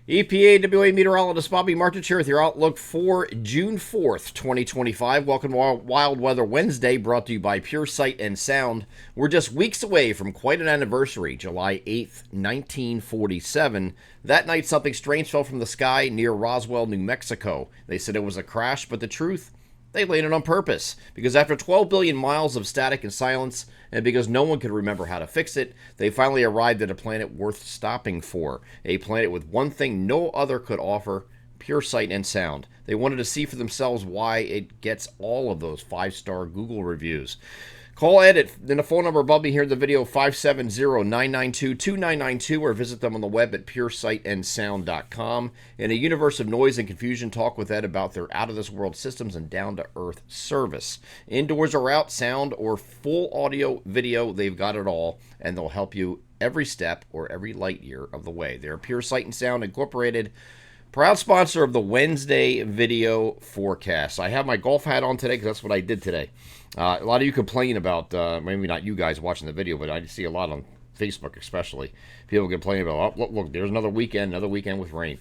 EPAWA meteorologist Bobby Martich here with your outlook for June 4th, 2025. Welcome to Wild Weather Wednesday, brought to you by Pure Sight and Sound. We're just weeks away from quite an anniversary, July 8th, 1947. That night, something strange fell from the sky near Roswell, New Mexico. They said it was a crash, but the truth, they landed on purpose, because after 12 billion miles of static and silence, and because no one could remember how to fix it, they finally arrived at a planet worth stopping for. A planet with one thing no other could offer: pure sight and sound. They wanted to see for themselves why it gets all of those 5-star Google reviews. Call Ed at the phone number above me here in the video, 570-992-2992, or visit them on the web at puresightandsound.com. In a universe of noise and confusion, talk with Ed about their out-of-this-world systems and down-to-earth service. Indoors or out, sound or full audio, video, they've got it all, and they'll help you every step or every light year of the way. They're Pure Sight and Sound Incorporated, proud sponsor of the Wednesday video forecast. I have my golf hat on today because that's what I did today. A lot of you complain about, maybe not you guys watching the video, but I see a lot on Facebook especially. People complain about, oh, look, there's another weekend with rain.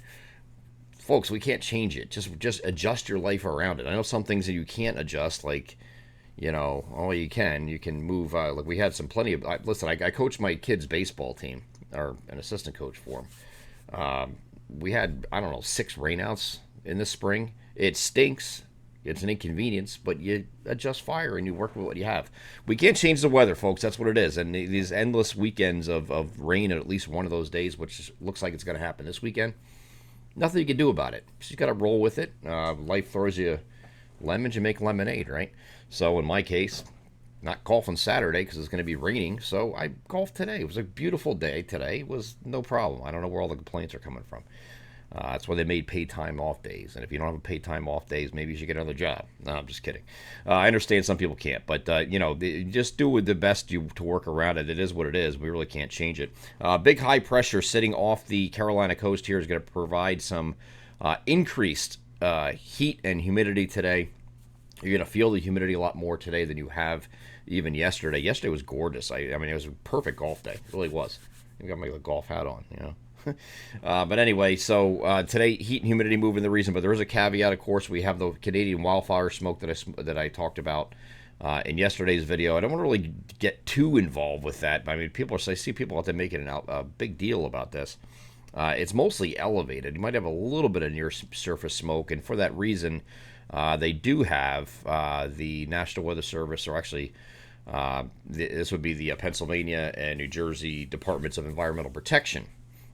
Folks, we can't change it. Just adjust your life around it. I know some things that you can't adjust, like, you can move. Like we had plenty of, listen, I coached my kids' baseball team, or an assistant coach for them. We had, 6 rainouts in the spring. It stinks. It's an inconvenience, but you adjust fire and you work with what you have. We can't change the weather, folks. That's what it is. And these endless weekends of rain at least one of those days, which looks like it's going to happen this weekend, nothing you can do about it. You just got to roll with it. Life throws you lemons, you make lemonade, right? So in my case, not golfing Saturday because it's going to be raining, so I golfed today. It was a beautiful day today. It was no problem. I don't know where all the complaints are coming from. That's why they made paid time off days. And if you don't have a paid time off days, maybe you should get another job. No, I'm just kidding. I understand some people can't, but just do the best to work around it. It is what it is. We really can't change it. Big high pressure sitting off the Carolina coast here is going to provide some increased heat and humidity today. You're going to feel the humidity a lot more today than you have even yesterday. Yesterday was gorgeous. I mean, it was a perfect golf day. It really was. You got my golf hat on, But anyway, so today, heat and humidity moving the reason, but there is a caveat, of course. We have the Canadian wildfire smoke that I talked about in yesterday's video. I don't want to really get too involved with that. I mean, I see people out there making a big deal about this. It's mostly elevated. You might have a little bit of near surface smoke, and for that reason, they do have the National Weather Service, or actually this would be the Pennsylvania and New Jersey Departments of Environmental Protection,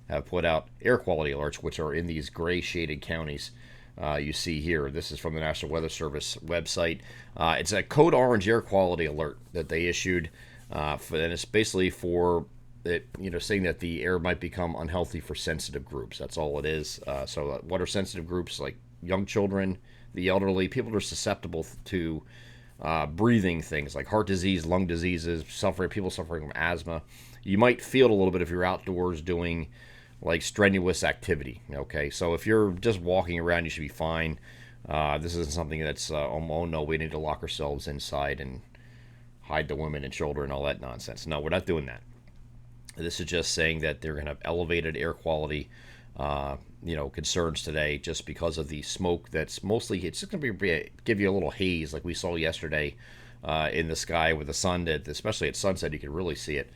have put out air quality alerts, which are in these gray shaded counties you see here. This is from the National Weather Service website. It's a code orange air quality alert that they issued, and it's basically for it, saying that the air might become unhealthy for sensitive groups. That's all it is. So what are sensitive groups? Like young children, the elderly, people that are susceptible to breathing things like heart disease, lung diseases, people suffering from asthma. You might feel it a little bit if you're outdoors doing like strenuous activity. Okay, so if you're just walking around, you should be fine. This isn't something that's oh no, we need to lock ourselves inside and hide the women and children and all that nonsense. No, we're not doing that. This is just saying that they're going to have elevated air quality concerns today, just because of the smoke that's mostly, it's just going to give you a little haze like we saw yesterday in the sky with the sun, especially at sunset, you can really see it.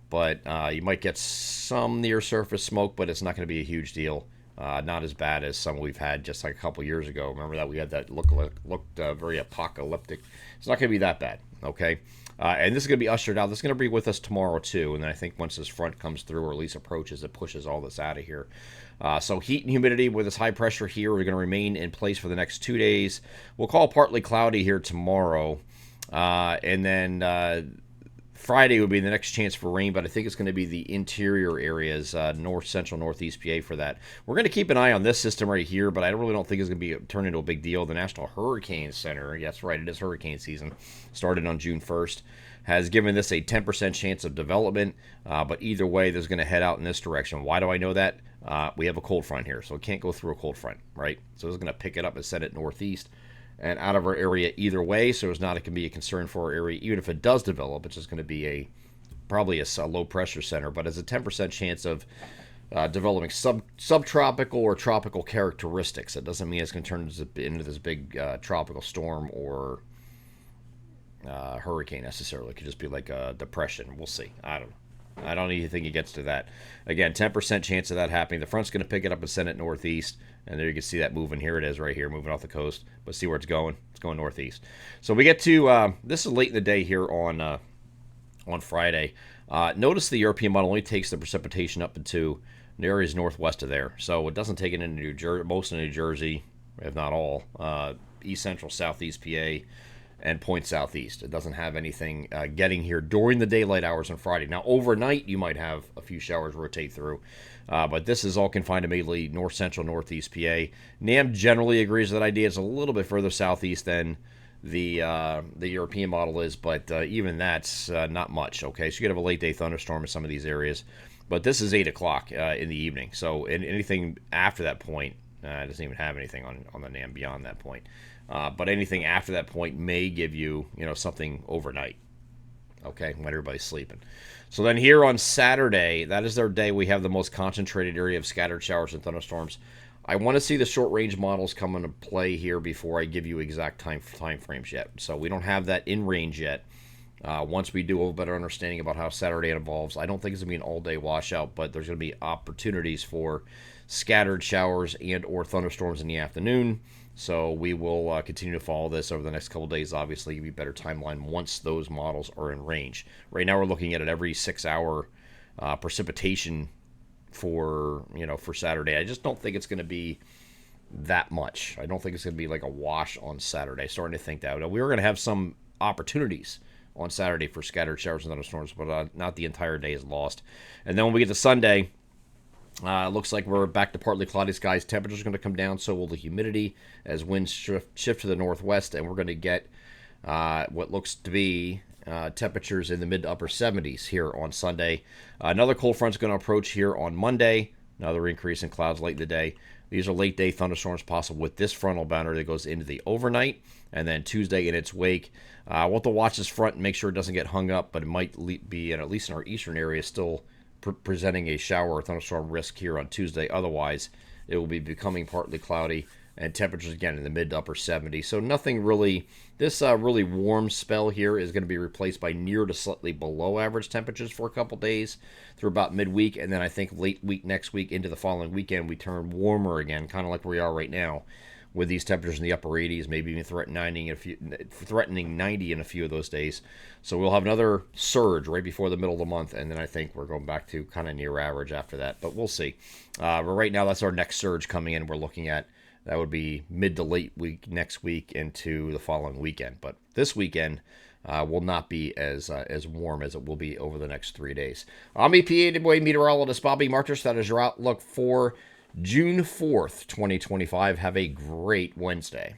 But you might get some near surface smoke, but it's not going to be a huge deal. Not as bad as some we've had just like a couple years ago. Remember that we had that looked very apocalyptic. It's not going to be that bad, okay? And this is going to be ushered out. This is going to be with us tomorrow too. And then I think once this front comes through, or at least approaches, it pushes all this out of here. So heat and humidity with this high pressure here are going to remain in place for the next 2 days. We'll call partly cloudy here tomorrow. And then Friday would be the next chance for rain, but I think it's going to be the interior areas, north, central, northeast PA for that. We're going to keep an eye on this system right here, but I really don't think it's going to be turned into a big deal. The National Hurricane Center, that's right, it is hurricane season, started on June 1st, has given this a 10% chance of development, but either way, there's going to head out in this direction. Why do I know that? We have a cold front here, so it can't go through a cold front, right? So it's going to pick it up and send it northeast and out of our area either way, so it's not going to be a concern for our area. Even if it does develop, it's just going to be probably a low pressure center, but has a 10% chance of developing subtropical or tropical characteristics. It doesn't mean it's going to turn into this big tropical storm or hurricane necessarily. It could just be like a depression. We'll see. I don't even think it gets to that. Again, 10% chance of that happening. The front's going to pick it up and send it northeast. And there you can see that moving. Here it is right here, moving off the coast. But see where it's going? It's going northeast. So we get to, this is late in the day here on Friday. Notice the European model only takes the precipitation up into the areas northwest of there. So it doesn't take it into New Jersey, most of New Jersey, if not all, east central, southeast PA, and point southeast. It doesn't have anything getting here during the daylight hours on Friday. Now, overnight, you might have a few showers rotate through, but this is all confined to mainly north central, northeast PA. NAM generally agrees with that idea. It's a little bit further southeast than the European model is, but even that's not much. Okay, so you could have a late day thunderstorm in some of these areas, but this is 8 o'clock in the evening. So anything after that point doesn't even have anything on the NAM beyond that point. But anything after that point may give you, something overnight, okay, when everybody's sleeping. So then here on Saturday, that is their day. We have the most concentrated area of scattered showers and thunderstorms. I want to see the short-range models come into play here before I give you exact time frames yet. So we don't have that in range yet. Once we do have a better understanding about how Saturday evolves, I don't think it's going to be an all-day washout, but there's going to be opportunities for scattered showers and or thunderstorms in the afternoon. So we will continue to follow this over the next couple of days. Obviously, give you a better timeline once those models are in range. Right now, we're looking at it every 6-hour precipitation for Saturday. I just don't think it's going to be that much. I don't think it's going to be like a wash on Saturday. Starting to think that we were going to have some opportunities on Saturday for scattered showers and thunderstorms, but not the entire day is lost. And then when we get to Sunday, it looks like we're back to partly cloudy skies. Temperatures are going to come down, so will the humidity as winds shift to the northwest, and we're going to get what looks to be temperatures in the mid to upper 70s here on Sunday. Another cold front's going to approach here on Monday. Another increase in clouds late in the day. These are late day thunderstorms possible with this frontal boundary that goes into the overnight, and then Tuesday in its wake. We'll have to watch this front and make sure it doesn't get hung up, but it might be, at least in our eastern area, still presenting a shower or thunderstorm risk here on Tuesday. Otherwise, it will be becoming partly cloudy and temperatures again in the mid to upper 70s. So nothing really, this really warm spell here is going to be replaced by near to slightly below average temperatures for a couple days through about midweek. And then I think late week next week into the following weekend, we turn warmer again, kind of like where we are right now, with these temperatures in the upper 80s, maybe even threatening 90 in a few of those days. So we'll have another surge right before the middle of the month, and then I think we're going back to kind of near average after that. But we'll see. But right now, that's our next surge coming in. We're looking at that would be mid to late week next week into the following weekend. But this weekend will not be as warm as it will be over the next 3 days. I'm EPA meteorologist Bobby Martis. That is your outlook for June 4th, 2025. Have a great Wednesday.